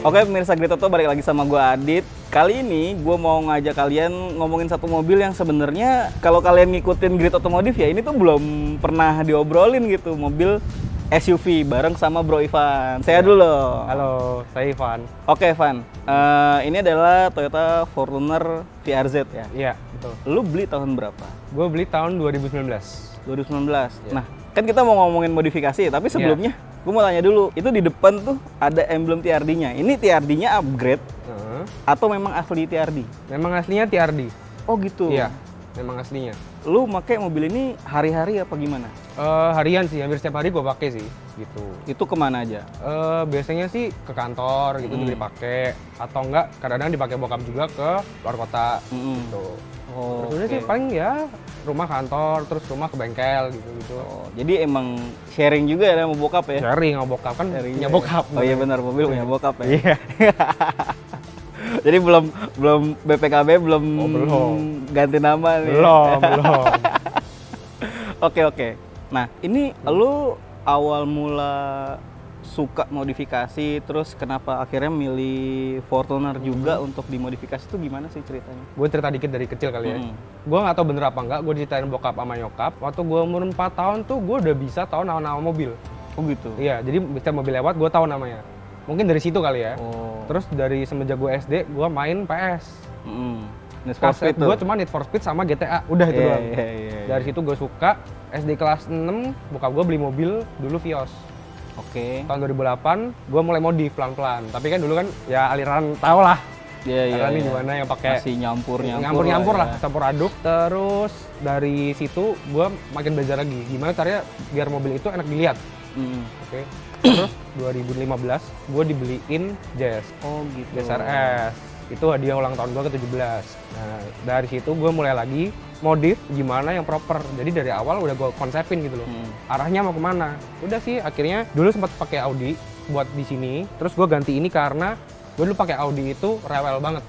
Oke pemirsa Gritoto, balik lagi sama gue Adit. Kali ini gue mau ngajak kalian ngomongin satu mobil yang sebenarnya kalau kalian ngikutin Grit Otomotif ya ini tuh belum pernah diobrolin gitu. Mobil SUV bareng sama Bro Ivan. Saya dulu. Halo, saya Ivan. Oke Ivan, ini adalah Toyota Fortuner VRZ ya? Iya, betul. Lu beli tahun berapa? Gue beli tahun 2019. 2019. Iya. Nah, kan kita mau ngomongin modifikasi, tapi sebelumnya gue mau tanya dulu, itu di depan tuh ada emblem TRD-nya. Ini TRD-nya upgrade atau memang asli TRD? Memang aslinya TRD. Oh gitu? Iya, memang aslinya. Lu pakai mobil ini hari-hari apa gimana? Harian sih, hampir setiap hari gue pakai sih, gitu. Itu kemana aja? Biasanya sih ke kantor gitu dipakai, atau enggak kadang-kadang dipakai bokap juga ke luar kota, gitu. Oh, Terus udah sih paling ya rumah kantor, terus rumah ke bengkel gitu-gitu. Oh, jadi emang sharing juga ya sama bokap ya? Sharing sama bokap kan, Sharing punya juga bokap. ya? Oh iya benar, mobil punya bokap ya? Iya. Jadi belum BPKB belum ganti nama nih. Belum. Oke. Nah, ini lu awal mula suka modifikasi, terus kenapa akhirnya milih Fortuner juga untuk dimodifikasi itu gimana sih ceritanya? Gue cerita dikit dari kecil kali ya. Gue nggak tahu bener apa enggak, gue diceritain bokap sama nyokap. Waktu gue umur 4 tahun tuh gue udah bisa tahu nama-nama mobil. Oh gitu? Iya, jadi setiap mobil lewat gue tahu namanya. Mungkin dari situ kali ya. Oh. Terus dari semenjak gue SD, gue main PS. Need for Speed tuh? Gue cuma Need for Speed sama GTA, udah itu doang. Yeah. Dari situ gue suka. SD kelas 6, bokap gue beli mobil dulu Vios. Oke. Tahun 2008, gue mulai modif pelan-pelan. Tapi kan dulu kan ya aliran tau lah. Iya. Ini gimana yang pakai masih nyampur lah, campur aduk. Terus dari situ gue makin belajar lagi gimana caranya biar mobil itu enak dilihat. Oke. Terus 2015 gue dibeliin Jazz. Oh gitu. Jazz RS. Itu hadiah ulang tahun gue ke-17. Nah, dari situ gue mulai lagi modif gimana yang proper. Jadi dari awal udah gue konsepin gitu loh. Arahnya mau kemana. Udah sih akhirnya dulu sempat pakai Audi buat di sini. Terus gue ganti ini karena gue dulu pakai Audi itu rewel banget.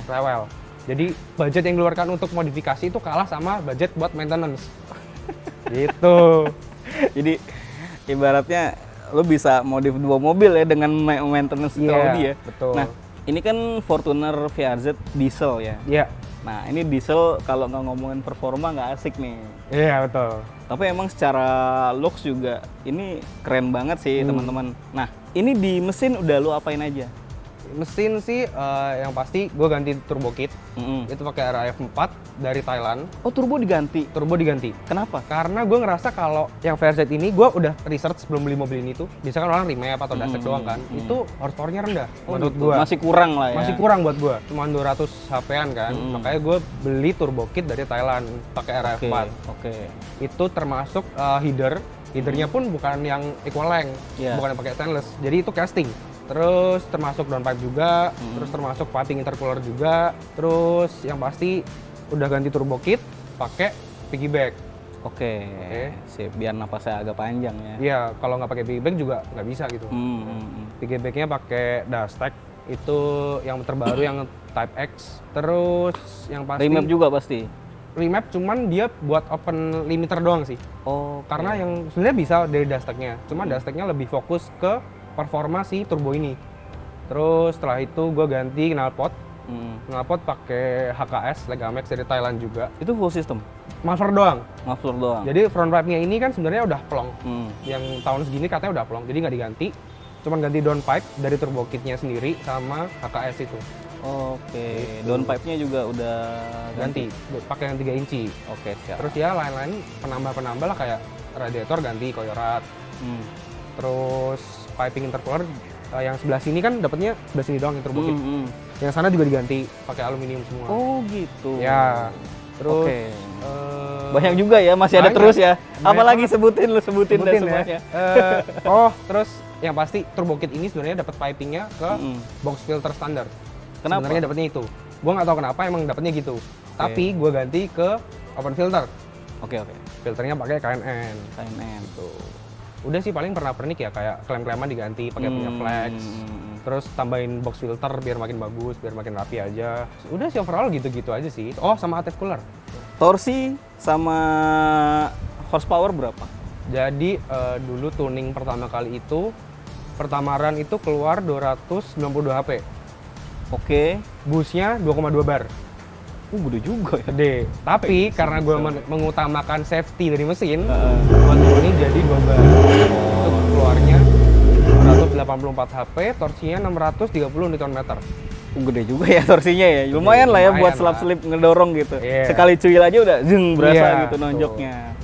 Rewel. Jadi budget yang dikeluarkan untuk modifikasi itu kalah sama budget buat maintenance. Gitu. Jadi ibaratnya lo bisa modif 2 mobil ya dengan maintenance Audi ya. Betul. Nah, ini kan Fortuner VRZ diesel ya. Iya. Nah, ini diesel kalau nggak ngomongin performa nggak asik nih. Iya, betul. Tapi emang secara looks juga ini keren banget sih teman-teman. Nah, ini di mesin udah lo apain aja? Mesin sih yang pasti gue ganti turbo kit. Itu pakai RAF4 dari Thailand. Oh, turbo diganti? Turbo diganti. Kenapa? Karena gue ngerasa kalau yang VRZ ini gue udah research sebelum beli mobil ini tuh. Biasanya kan orang remap atau dastek doang kan. Itu horsepower-nya rendah menurut gue. Masih kurang lah ya? Masih kurang buat gue. Cuma 200 HP-an kan. Makanya gue beli turbo kit dari Thailand pakai RAF4. Oke. Itu termasuk headernya pun bukan yang equal length, bukan yang pakai stainless. Jadi itu casting. Terus termasuk downpipe juga, terus termasuk piping intercooler juga, terus yang pasti udah ganti turbo kit, pakai piggyback. Oke. Sip, biar napasnya agak panjang ya. Iya, kalau nggak pakai piggyback juga nggak bisa gitu. Piggybacknya pakai Dastec, itu yang terbaru yang Type X. Terus yang pasti remap juga pasti? Remap cuman dia buat open limiter doang sih. Karena yang sebenarnya bisa dari Dastecnya, cuma Dastecnya lebih fokus ke performa si turbo ini. Terus setelah itu gue ganti knalpot. Knalpot pakai HKS Legamex dari Thailand juga. Itu full system? Muffler doang. Muffler doang. Jadi front pipe-nya ini kan sebenarnya udah plong. Yang tahun segini katanya udah plong, jadi nggak diganti. Cuman ganti downpipe dari turbo kitnya sendiri sama HKS itu. Oke. Downpipe-nya juga udah ganti. Pakai yang 3 inci. Oke, siap. Terus ya lain-lain penambah-penambah lah kayak radiator ganti koyorat. Terus piping intercooler yang sebelah sini kan dapatnya sebelah sini doang yang turbo kit. Yang sana juga diganti pakai aluminium semua. Oh gitu. Ya. Terus banyak juga ya, masih ada terus ya. Apalagi sebutin dah semuanya. Terus yang pasti turbo kit ini sebenarnya dapat pipingnya ke box filter standar. Kenapa? Sebenarnya dapatnya itu. Gua nggak tahu kenapa emang dapatnya gitu. Tapi gua ganti ke open filter. Oke. Filternya pakai KNN. Gitu. Udah sih paling pernik ya, kayak klem-kleman diganti pakai punya flex. Terus tambahin box filter biar makin bagus, biar makin rapi aja. Udah sih overall gitu-gitu aja sih. Oh, sama ATF cooler. Torsi sama horsepower berapa? Jadi dulu tuning pertama kali itu Pertamaran itu keluar 292 HP. Oke. Busnya 2,2 bar. Gede juga ya. Gede. Tapi karena gue mengutamakan safety dari mesin, gue turunin jadi 2 bar. Itu keluarnya 284 HP, torsinya 630 Nm. Gede juga ya torsinya ya. Lumayan lah ya buat selap-selip ngedorong gitu. Sekali cuil aja udah zeng berasa gitu nonjoknya.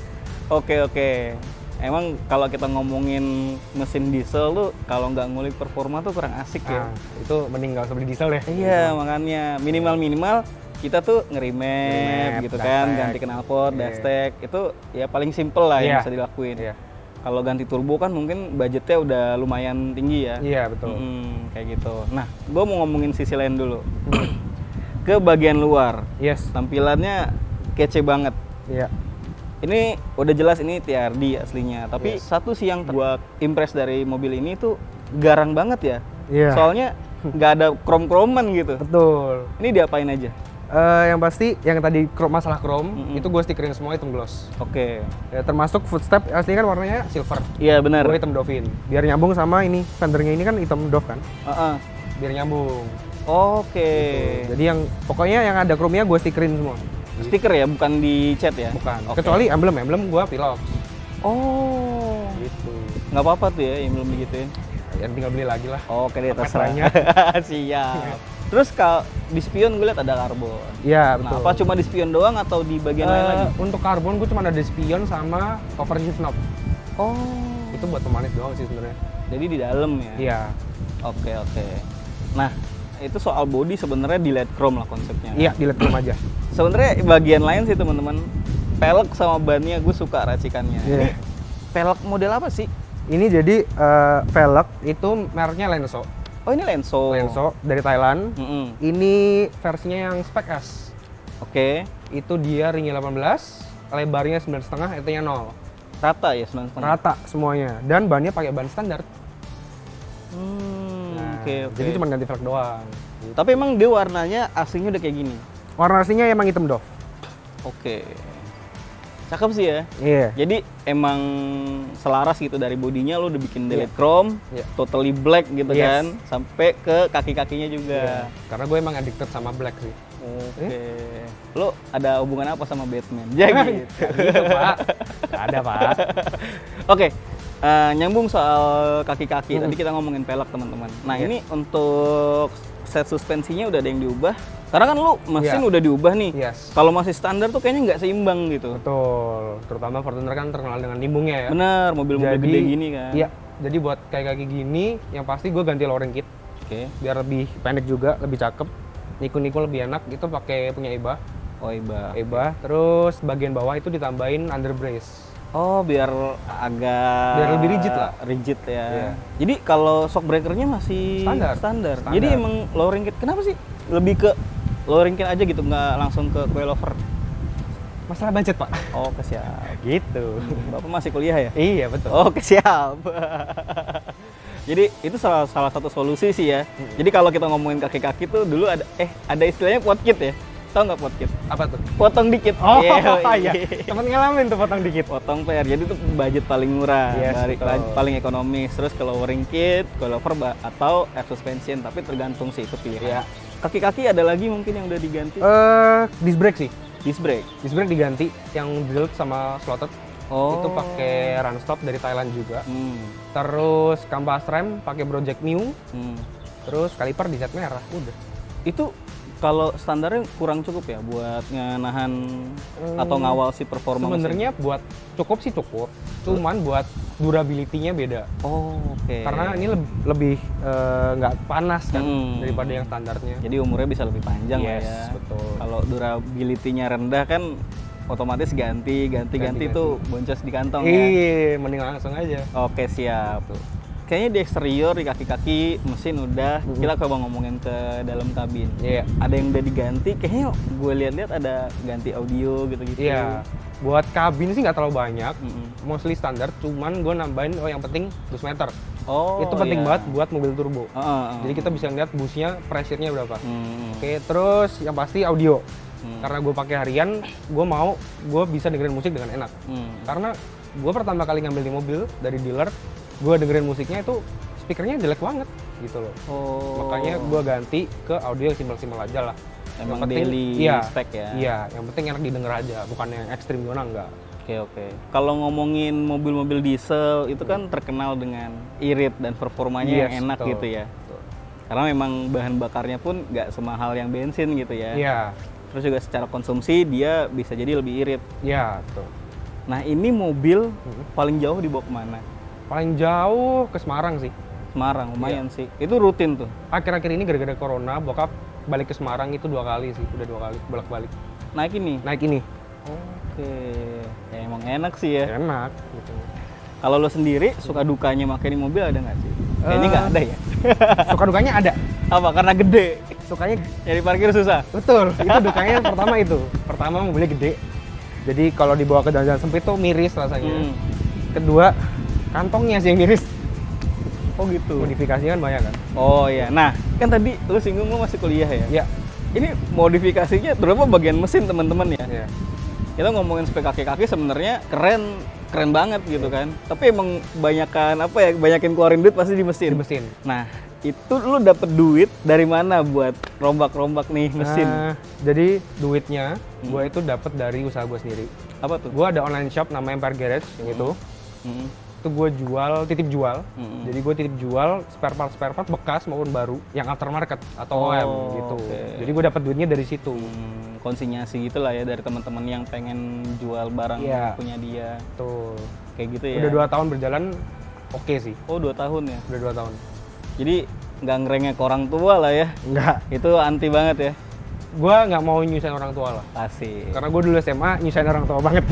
Oke. Emang kalau kita ngomongin mesin diesel tuh kalau nggak ngulik performa tuh kurang asik ya. Itu mending nggak usah beli diesel ya. Iya, makanya minimal kita tuh nge-remap gitu kan, ganti knalpot, dashtek, itu ya paling simple lah yang bisa dilakuin. Kalau ganti turbo kan mungkin budgetnya udah lumayan tinggi ya. Iya, betul. Kayak gitu. Nah, gue mau ngomongin sisi lain dulu. Ke bagian luar. Tampilannya kece banget. Iya. Ini udah jelas ini TRD aslinya, tapi satu sih yang gua impress dari mobil ini tuh garang banget ya. Soalnya nggak ada krom-kroman gitu. Betul. Ini diapain aja? Yang pasti yang tadi masalah chrome itu gue stikerin semua hitam gloss. Oke. Ya, termasuk footstep aslinya kan warnanya silver. Iya benar. Gue hitam Dovin. Biar nyambung sama ini fendernya ini kan hitam Dove kan. Biar nyambung. Oke. Gitu. Jadi yang pokoknya yang ada chrome-nya gue stikerin semua. Stiker ya, bukan di cat ya? Bukan. Kecuali emblem gue Pilox. Oh. Gitu. Nggak apa-apa tuh ya emblem digituin. Ya tinggal beli lagi lah. Oke deh, terserah. Siap. Terus kalau di spion gue lihat ada karbon. Iya, betul. Nah, apa cuma di spion doang atau di bagian lain lagi? Untuk karbon gue cuma ada di spion sama cover shift knob. Oh. Itu buat pemanis doang sih sebenarnya. Jadi di dalam ya? Iya. Oke. Nah, itu soal body sebenarnya di LED chrome lah konsepnya. Iya, di LED chrome aja. Sebenarnya bagian lain sih teman-teman. Pelek sama bannya gue suka racikannya. Ini pelek model apa sih? Ini jadi velg itu mereknya Lenso. Oh ini Lenso. Lenso dari Thailand. Ini versinya yang spek S. Oke. Itu dia ringnya 18, lebarnya 9,5, ET-nya 0. Rata ya 9,5? Rata semuanya. Dan bannya pakai ban standar. Oke. Jadi cuma ganti velg doang. Gitu. Tapi emang dia warnanya aslinya udah kayak gini? Warna aslinya emang hitam Dove. Oke. Cakep sih ya. Iya. Jadi emang selaras gitu dari bodinya lo udah bikin LED chrome, totally black gitu kan, sampai ke kaki-kakinya juga. Karena gue emang addicted sama black sih. Oke. Lo ada hubungan apa sama Batman? Jadi gitu, Pak. Ada, Pak. Oke. Nyambung soal kaki-kaki. Tadi kita ngomongin pelek, teman-teman. Nah, ini untuk set suspensinya udah ada yang diubah. Karena kan lu mesin udah diubah nih. Kalau masih standar tuh kayaknya nggak seimbang gitu. Betul. Terutama Fortuner kan terkenal dengan nimbungnya ya. Bener, mobil-mobil gede gini kan. Iya. Jadi buat kaki-kaki gini, yang pasti gue ganti lowering kit. Biar lebih pendek juga, lebih cakep. Niku-niku lebih enak. Itu pakai punya Eba. Oh Eba. Eba. Terus bagian bawah itu ditambahin under brace. Oh, biar lebih rigid lah. Rigid ya. Jadi kalau shock breakernya masih standar. Jadi emang lowering kit kenapa sih? Lebih ke lowering kit aja gitu, nggak langsung ke coilover? Masalah budget, Pak. Oke, siap. Gitu. Bapak masih kuliah ya? Iya, betul. Oke, siap. Jadi itu salah satu solusi sih ya. Jadi kalau kita ngomongin kaki-kaki tuh dulu ada istilahnya pot kit ya. Tahu nggak pot kit? Apa tuh? Potong dikit. Oh iya. Temen ngalamin tuh potong dikit. Potong PR. Jadi itu budget paling murah, paling ekonomis. Terus ke lowering kit, coilover atau air suspension. Tapi tergantung sih itu pilihan. Kaki-kaki ada lagi mungkin yang udah diganti? Disc brake sih. Disc brake diganti, yang drilled sama slotted. Itu pakai run stop dari Thailand juga. Terus kampas rem pakai Project New. Terus kaliper di cat merah. Udah. Itu kalau standarnya kurang cukup ya buat nahan atau ngawal si performa sebenarnya buat cukup sih cukup, cuman buat durability-nya beda. Oke. Karena ini lebih nggak panas kan daripada yang standarnya. Jadi umurnya bisa lebih panjang lah ya. Betul. Kalau durability-nya rendah kan otomatis ganti tuh boncos di kantong ya. Iya, mending langsung aja. Oke, siap. Kayaknya di eksterior, di kaki-kaki, mesin udah. Kita coba ngomongin ke dalam kabin. Ada yang udah diganti, kayaknya gue lihat-lihat ada ganti audio gitu-gitu. Iya. Buat kabin sih nggak terlalu banyak, mostly standar. Cuman gue nambahin, yang penting bus meter. Itu penting banget buat mobil turbo. Jadi kita bisa lihat busnya, pressure-nya berapa. Oke, terus yang pasti audio. Karena gue pakai harian, gue bisa dengerin musik dengan enak. Karena gue pertama kali ngambil di mobil dari dealer, gue dengerin musiknya itu speakernya jelek banget gitu loh. Makanya gue ganti ke audio yang simpel-simpel aja lah. Emang yang penting, daily iya, spec ya? Iya, yang penting enak didengar aja, bukan yang ekstrim gimana enggak. Oke. Kalau ngomongin mobil-mobil diesel itu kan terkenal dengan irit dan performanya yang enak gitu ya. Betul. Karena memang bahan bakarnya pun nggak semahal yang bensin gitu ya. Iya. Terus juga secara konsumsi dia bisa jadi lebih irit. Iya, betul. Nah ini mobil paling jauh dibawa kemana? Paling jauh ke Semarang sih. Semarang, lumayan sih. Itu rutin tuh? Akhir-akhir ini gara-gara corona, bokap balik ke Semarang itu 2 kali sih. Udah 2 kali bolak-balik. Naik ini? Naik ini. Oke. Ya, emang enak sih ya? Enak gitu. Kalau lo sendiri suka dukanya pakai ini mobil ada nggak sih? Kayaknya nggak ada ya? Suka dukanya ada. Apa? Karena gede? Sukanya Nyari parkir susah? betul. Itu dukanya pertama itu. Pertama mobilnya gede. Jadi kalau dibawa ke jalan-jalan sempit tuh miris rasanya. Kedua, kantongnya sih yang miris. Oh gitu. Modifikasinya kan banyak kan? Oh iya. Nah, kan tadi lu singgung lu masih kuliah ya? Iya. Ini modifikasinya terutama bagian mesin teman-teman ya. Iya. Kita ngomongin spek kaki-kaki sebenarnya keren banget gitu kan. Tapi emang banyakin keluarin duit pasti di mesin. Di mesin. Nah, itu lu dapet duit dari mana buat rombak-rombak nih mesin? Jadi duitnya gue itu dapat dari usaha gue sendiri. Apa tuh? Gue ada online shop namanya Empire Garage yang itu. Itu gue titip jual. Jadi gue titip jual spare part bekas maupun baru yang aftermarket atau OEM gitu. Okay. Jadi gue dapat duitnya dari situ. Konsinyasi gitulah ya dari teman-teman yang pengen jual barang punya dia. Tuh. Kayak gitu ya. Udah 2 tahun berjalan oke sih. Oh 2 tahun ya? Udah 2 tahun. Jadi nggak ngerengek orang tua lah ya? Enggak. Itu anti banget ya? Gue nggak mau nyusahin orang tua lah. Asik. Karena gue dulu SMA nyusahin orang tua banget.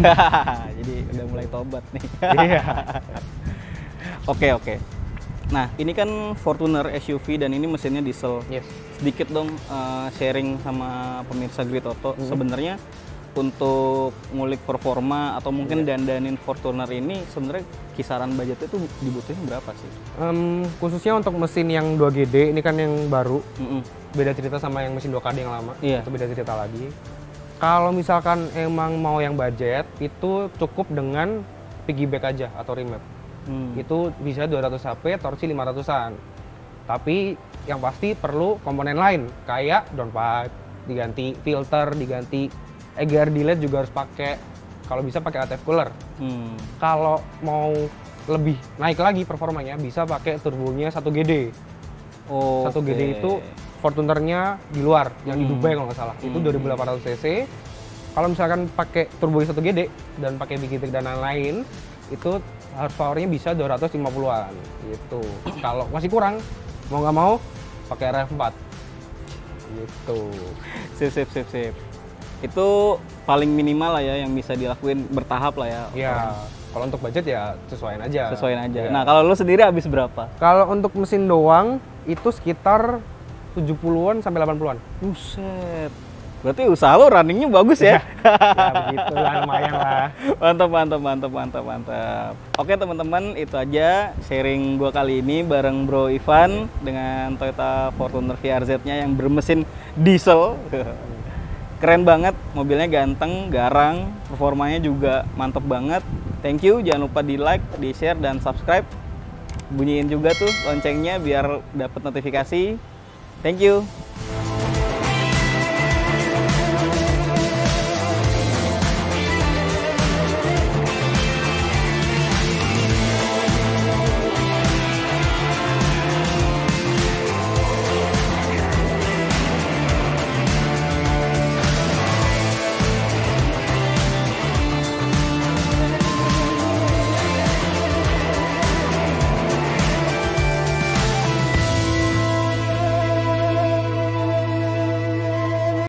Jadi udah mulai tobat nih. Iya. Oke. Nah ini kan Fortuner SUV dan ini mesinnya diesel. Yes. Sedikit dong sharing sama pemirsa Grid Auto. Sebenarnya untuk ngulik performa atau mungkin dandanin Fortuner ini sebenarnya kisaran budgetnya itu dibutuhin berapa sih? Khususnya untuk mesin yang 2GD ini kan yang baru. Beda cerita sama yang mesin 2KD yang lama. Iya. Itu beda cerita lagi. Kalau misalkan emang mau yang budget itu cukup dengan piggyback aja atau remap. Itu bisa 200 HP, torsi 500-an. Tapi yang pasti perlu komponen lain kayak downpipe diganti, filter diganti, EGR delay juga harus pakai. Kalau bisa pakai ATF cooler. Kalau mau lebih naik lagi performanya bisa pakai turbonya 1GD. 1GD itu Fortunernya di luar, yang di Dubai kalau nggak salah. Itu 2800 cc. Kalau misalkan pakai turbo 1GD dan pakai bikitik dan lain-lain, itu horsepowernya bisa 250-an gitu. Kalau masih kurang, mau nggak mau pakai RF4 gitu. Sip. Itu paling minimal lah ya yang bisa dilakuin bertahap lah ya. Iya. Kalau untuk budget ya sesuaiin aja. Ya. Nah kalau lu sendiri habis berapa? Kalau untuk mesin doang itu sekitar 70-an sampai 80-an. Buset. Berarti usaha lo runningnya bagus ya? Ya begitu lah, lumayan lah. Mantap. Oke teman-teman, itu aja sharing gua kali ini bareng Bro Ivan dengan Toyota Fortuner VRZ-nya yang bermesin diesel. Keren banget, mobilnya ganteng, garang, performanya juga mantep banget. Thank you, jangan lupa di like, di share, dan subscribe. Bunyiin juga tuh loncengnya biar dapat notifikasi. Thank you.